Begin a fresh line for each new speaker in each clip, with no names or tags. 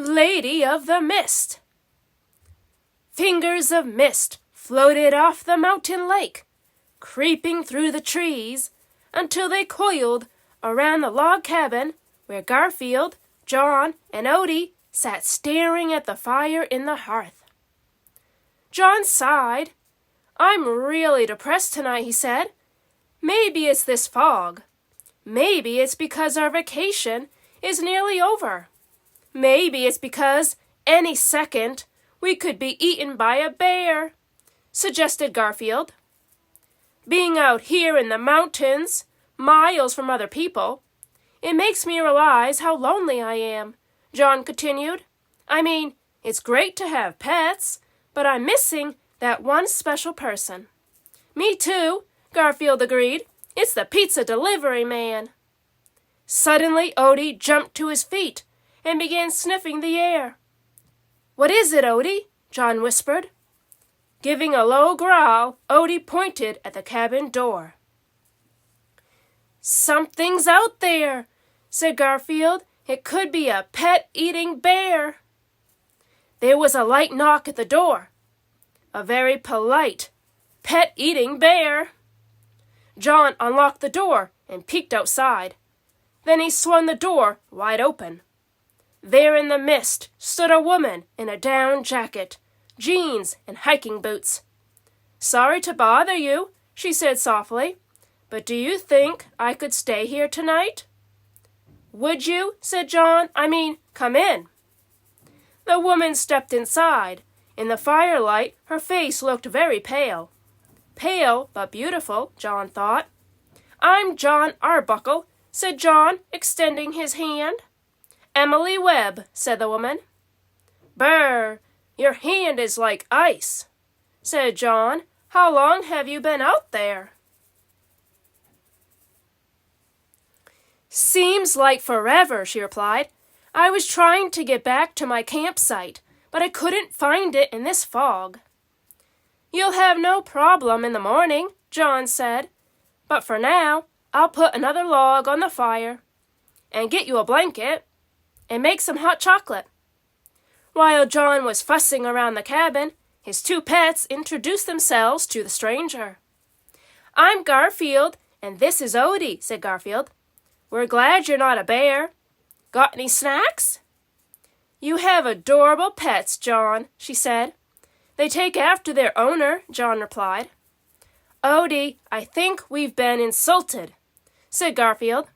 Lady of the Mist. Fingers of mist floated off the mountain lake, creeping through the trees until they coiled around the log cabin where Garfield, John, and Odie sat staring at the fire in the hearth. John sighed. "I'm really depressed tonight," he said. "Maybe it's this fog. Maybe it's because our vacation is nearly over. Maybe it's because any second we could be eaten by a bear," suggested Garfield. "Being out here in the mountains, miles from other people, it makes me realize how lonely I am," John continued. "I mean, it's great to have pets, but I'm missing that one special person." "Me too," Garfield agreed. "It's the pizza delivery man." Suddenly, Odie jumped to his feet and began sniffing the air. "What is it, Odie?" John whispered. Giving a low growl, Odie pointed at the cabin door. "Something's out there," said Garfield. "It could be a pet-eating bear." There was a light knock at the door. A very polite, pet-eating bear. John unlocked the door and peeked outside. Then he swung the door wide open. There in the mist stood a woman in a down jacket, jeans, and hiking boots. "Sorry to bother you," she said softly, "but do you think I could stay here tonight?" "Would you?" said John. "Come in." The woman stepped inside. In the firelight, her face looked very pale. Pale but beautiful, John thought. "I'm John Arbuckle," said John, extending his hand. "Emily Webb," said the woman. "Brr, your hand is like ice," said John. "How long have you been out there?" "Seems like forever," she replied. "I was trying to get back to my campsite, but I couldn't find it in this fog." "You'll have no problem in the morning," John said. "But for now, I'll put another log on the fire, and get you a blanket, and make some hot chocolate." While John was fussing around the cabin, his two pets introduced themselves to the stranger. "I'm Garfield, and this is Odie," said Garfield. "We're glad you're not a bear. Got any snacks?" "You have adorable pets, John," she said. "They take after their owner," John replied. "Odie, I think we've been insulted," said Garfield.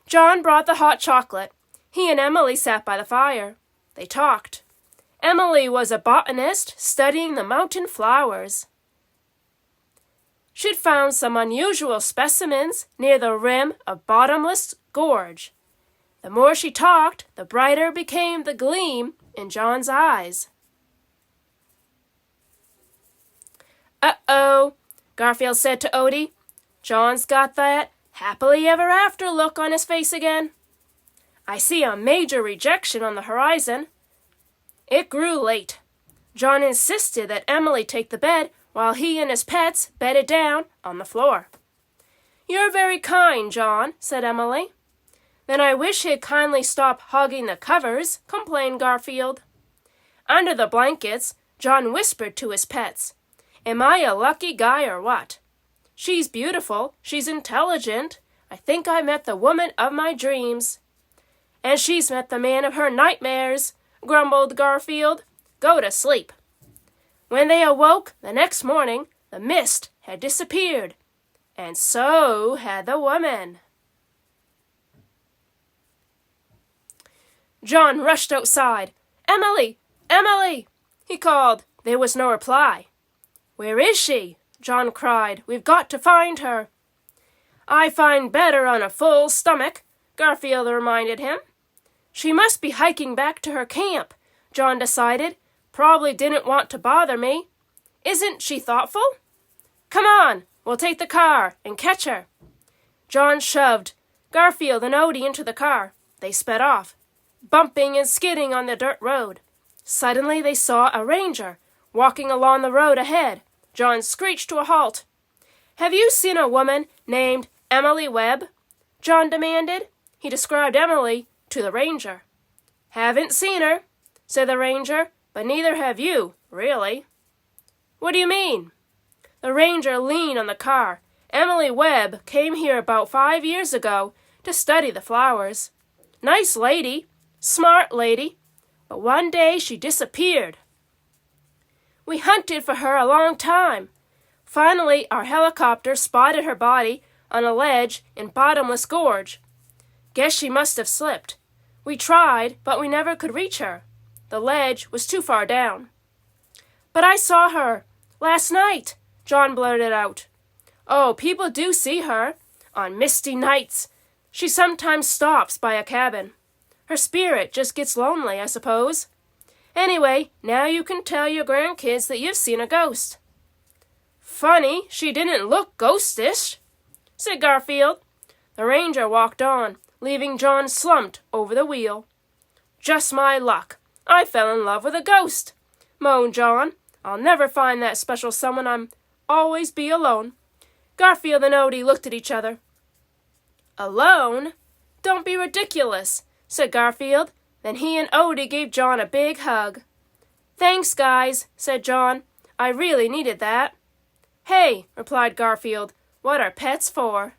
John brought the hot chocolate. He and Emily sat by the fire. They talked. Emily was a botanist studying the mountain flowers. She'd found some unusual specimens near the rim of Bottomless Gorge. The more she talked, the brighter became the gleam in John's eyes. "Uh-oh," Garfield said to Odie. "John's got that happily ever after look on his face again. I see a major rejection on the horizon." It grew late. John insisted that Emily take the bed while he and his pets bedded down on the floor. "You're very kind, John," said Emily. "Then I wish he'd kindly stop hogging the covers," complained Garfield. Under the blankets, John whispered to his pets, "Am I a lucky guy or what? She's beautiful, she's intelligent. I think I met the woman of my dreams." "And she's met the man of her nightmares," grumbled Garfield. "Go to sleep." When they awoke the next morning, the mist had disappeared, and so had the woman. John rushed outside. "Emily! Emily!" he called. There was no reply. "Where is she?" John cried. "We've got to find her." "I find better on a full stomach," Garfield reminded him. "She must be hiking back to her camp," John decided. "Probably didn't want to bother me. Isn't she thoughtful? Come on, we'll take the car and catch her." John shoved Garfield and Odie into the car. They sped off, bumping and skidding on the dirt road. Suddenly they saw a ranger walking along the road ahead. John screeched to a halt. "Have you seen a woman named Emily Webb?" John demanded. He described Emily to the ranger. "Haven't seen her," said the ranger, "but neither have you, really." "What do you mean?" The ranger leaned on the car. "Emily Webb came here about 5 years ago to study the flowers. Nice lady, smart lady, but one day she disappeared. We hunted for her a long time. Finally, our helicopter spotted her body on a ledge in Bottomless Gorge. Guess she must have slipped. We tried, but we never could reach her. The ledge was too far down." "But I saw her last night," John blurted out. "Oh, people do see her. On misty nights, she sometimes stops by a cabin. Her spirit just gets lonely, I suppose. Anyway, now you can tell your grandkids that you've seen a ghost." "Funny, she didn't look ghostish," said Garfield. The ranger walked on, leaving John slumped over the wheel. "Just my luck. I fell in love with a ghost," moaned John. "I'll never find that special someone. I'm always be alone." Garfield and Odie looked at each other. "Alone? Don't be ridiculous," said Garfield. Then he and Odie gave John a big hug. "Thanks, guys," said John. "I really needed that." "Hey," replied Garfield, "what are pets for?"